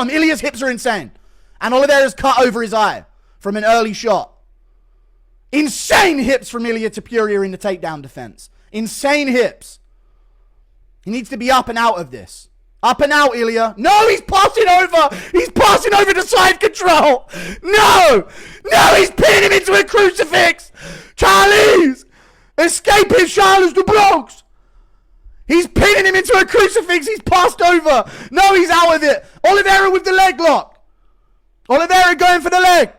Ilia's hips are insane. And Oliveira's cut over his eye from an early shot. Insane hips from Ilia Topuria in the takedown defense. Insane hips. He needs to be up and out of this. Up and out, Ilia. No, he's passing over. He's passing over to side control. No. No, he's pinning him into a crucifix. Charles. Escaping Charles du Bronx. He's pinning him into a crucifix. He's passed over. No, he's out of it. Oliveira with the leg lock. Oliveira going for the leg.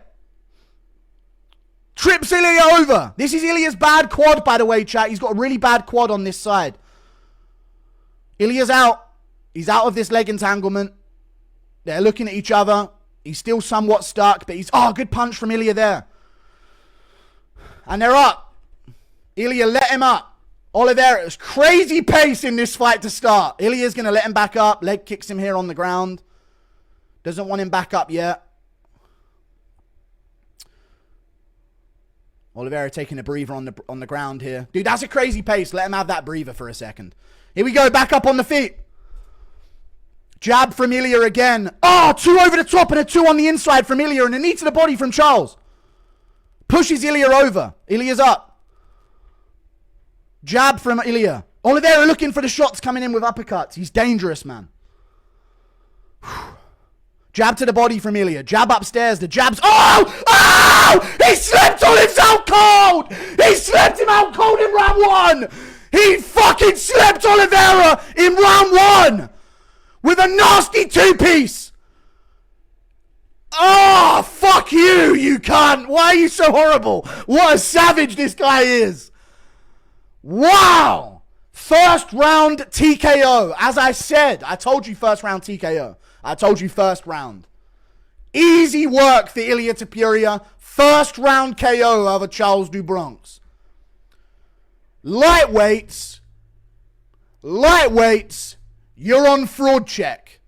Trips Ilia over. This is Ilia's bad quad, by the way, chat. He's got a really bad quad on this side. Ilia's out. He's out of this leg entanglement. They're looking at each other. He's still somewhat stuck, but he's... Oh, good punch from Ilia there. And they're up. Ilia let him up. Oliveira's crazy pace in this fight to start. Ilia's going to let him back up. Leg kicks him here on the ground. Doesn't want him back up yet. Oliveira taking a breather on the ground here. Dude, that's a crazy pace. Let him have that breather for a second. Here we go. Back up on the feet. Jab from Ilia again. Oh, 2 over the top and a 2 on the inside from Ilia. And a knee to the body from Charles. Pushes Ilia over. Ilia's up. Jab from Ilia. Oliveira looking for the shots, coming in with uppercuts. He's dangerous, man. Jab to the body from Ilia. Jab upstairs. The jab's... Oh! Oh! He slept on him out cold! He slept him out cold in round 1! He fucking slept Oliveira in round 1! With a nasty 2-piece! Oh, fuck you, you cunt! Why are you so horrible? What a savage this guy is! Wow! First round TKO. As I said, I told you first round TKO. I told you first round. Easy work for Ilia Topuria. First round KO over Charles du Bronx. Lightweights, you're on fraud check.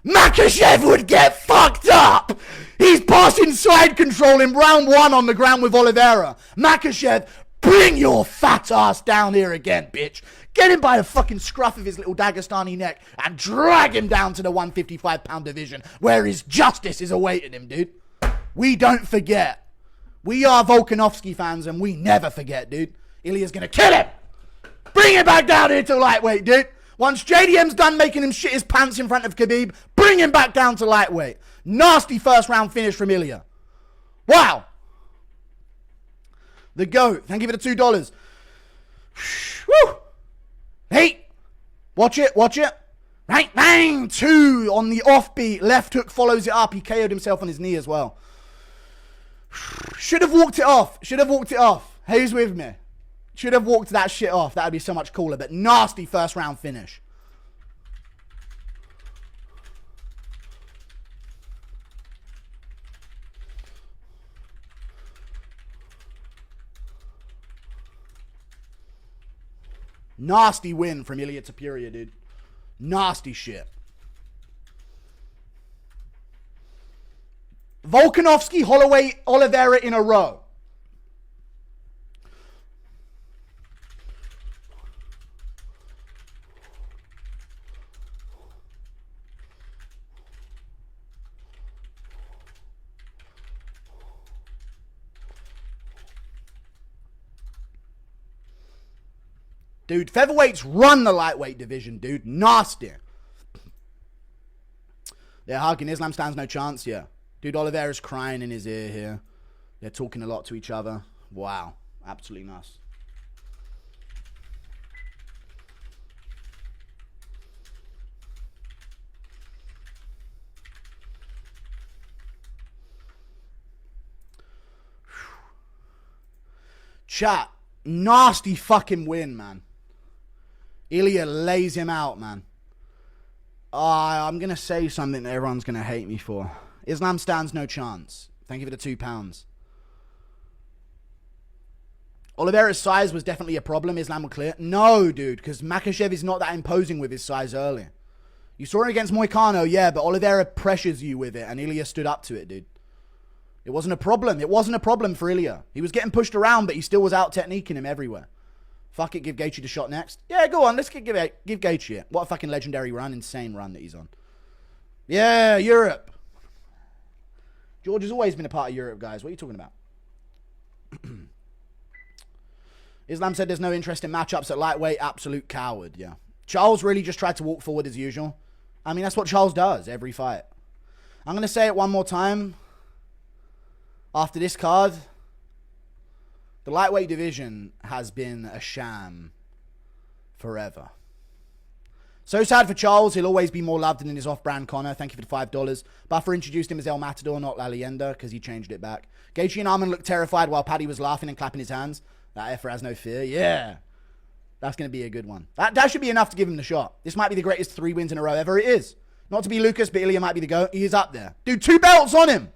Makhachev would get fucked up. He's passing side control in round 1 on the ground with Oliveira. Makhachev, bring your fat ass down here again, bitch. Get him by the fucking scruff of his little Dagestani neck and drag him down to the 155-pound division where his justice is awaiting him, dude. We don't forget. We are Volkanovski fans and we never forget, dude. Ilia's gonna kill him. Bring him back down here to lightweight, dude. Once JDM's done making him shit his pants in front of Khabib, bring him back down to lightweight. Nasty first round finish from Ilia. Wow. The GOAT. Thank you for the $2. Woo. Hey. Watch it. Right, bang. 2 on the offbeat. Left hook follows it up. He KO'd himself on his knee as well. Should have walked it off. Who's with me? Should have walked that shit off. That would be so much cooler. But nasty first round finish. Nasty win from Ilia Topuria, dude. Nasty shit. Volkanovski, Holloway, Oliveira in a row. Dude, featherweights run the lightweight division, dude. Nasty. They're hugging. Islam stands no chance, yeah. Dude, Oliveira's crying in his ear here. They're talking a lot to each other. Wow. Absolutely nice. Chat. Nasty fucking win, man. Ilia lays him out, man. I'm going to say something that everyone's going to hate me for. Islam stands no chance. Thank you for the £2. Oliveira's size was definitely a problem. Islam will clear. No, dude, because Makhachev is not that imposing with his size early. You saw it against Moicano, yeah, but Oliveira pressures you with it, and Ilia stood up to it, dude. It wasn't a problem. It wasn't a problem for Ilia. He was getting pushed around, but he still was out-techniquing him everywhere. Fuck it, give Gaethje the shot next. Yeah, go on, let's give Gaethje it. What a fucking legendary run, insane run that he's on. Yeah, Europe. George has always been a part of Europe, guys. What are you talking about? Islam said there's no interest in matchups at lightweight. Absolute coward, yeah. Charles really just tried to walk forward as usual. I mean, that's what Charles does every fight. I'm going to say it one more time. After this card, the lightweight division has been a sham forever. So sad for Charles. He'll always be more loved than in his off-brand Connor. Thank you for the $5. Buffer introduced him as El Matador, not La Leyenda, because he changed it back. Gaethje and Arman looked terrified while Paddy was laughing and clapping his hands. That effer has no fear. Yeah. That's going to be a good one. That should be enough to give him the shot. This might be the greatest 3 wins in a row ever. It is. Not to be Lucas, but Ilia might be the GOAT. He is up there. Dude, 2 belts on him.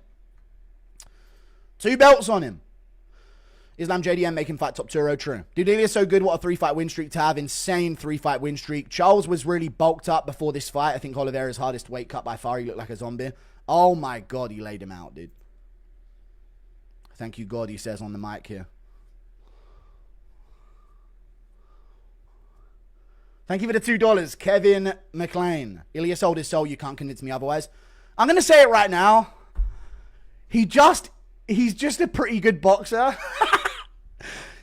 2 belts on him. Islam JDM making fight topuria. True. Dude, Ilia's so good. What a 3-fight win streak to have. Insane 3-fight win streak. Charles was really bulked up before this fight. I think Oliveira's hardest weight cut by far. He looked like a zombie. Oh my God, he laid him out, dude. Thank you, God, he says on the mic here. Thank you for the $2. Kevin McLean. Ilia sold his soul. You can't convince me otherwise. I'm going to say it right now. He's just a pretty good boxer.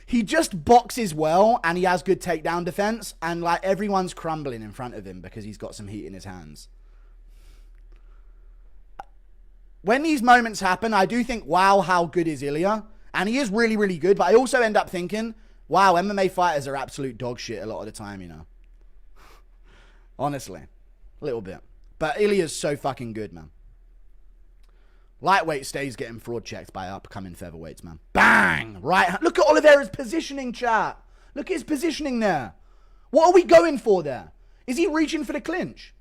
He just boxes well, and he has good takedown defense, and like everyone's crumbling in front of him because he's got some heat in his hands. When these moments happen, I do think, wow, how good is Ilia? And he is really, really good, but I also end up thinking, wow, MMA fighters are absolute dog shit a lot of the time, you know. Honestly. A little bit. But Ilia's so fucking good, man. Lightweight stays getting fraud checked by upcoming featherweights, man. Bang! Right. Look at Oliveira's positioning, chat. Look at his positioning there. What are we going for there? Is he reaching for the clinch?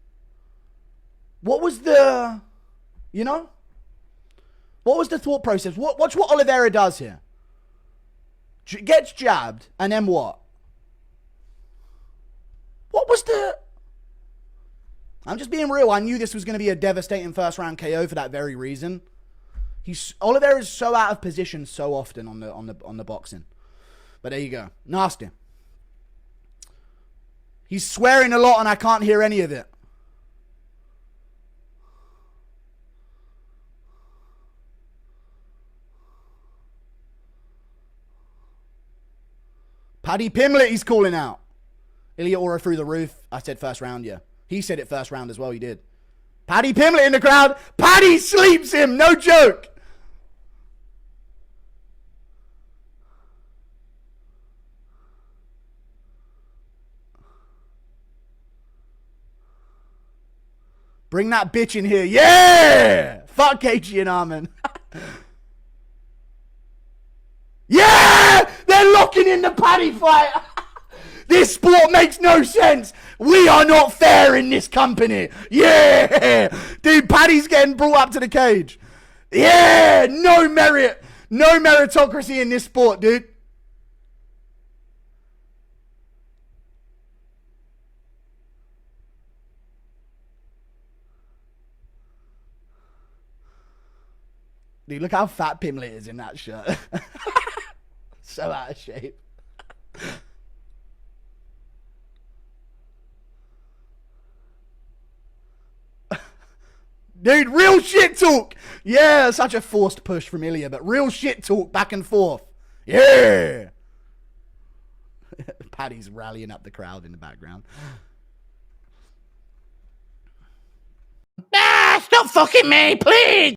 What was the... You know? What was the thought process? Watch what Oliveira does here. Gets jabbed, and then what? What was the... I'm just being real. I knew this was going to be a devastating first round KO for that very reason. Oliveira is so out of position so often on the boxing. But there you go. Nasty. He's swearing a lot and I can't hear any of it. Paddy Pimlet he's calling out. Ilia aura through the roof. I said first round, yeah. He said it first round as well, he did. Paddy Pimlet in the crowd. Paddy sleeps him, no joke. Bring that bitch in here. Yeah! Fuck Gaethje and Arman. Yeah! They're locking in the Paddy fight. This sport makes no sense. We are not fair in this company. Yeah! Dude, Paddy's getting brought up to the cage. Yeah! No merit. No meritocracy in this sport, dude. Dude, look how fat Pimlet is in that shirt. So out of shape. Dude, real shit talk. Yeah, such a forced push from Ilia, but real shit talk back and forth. Yeah. Paddy's rallying up the crowd in the background. Ah, stop fucking me, please.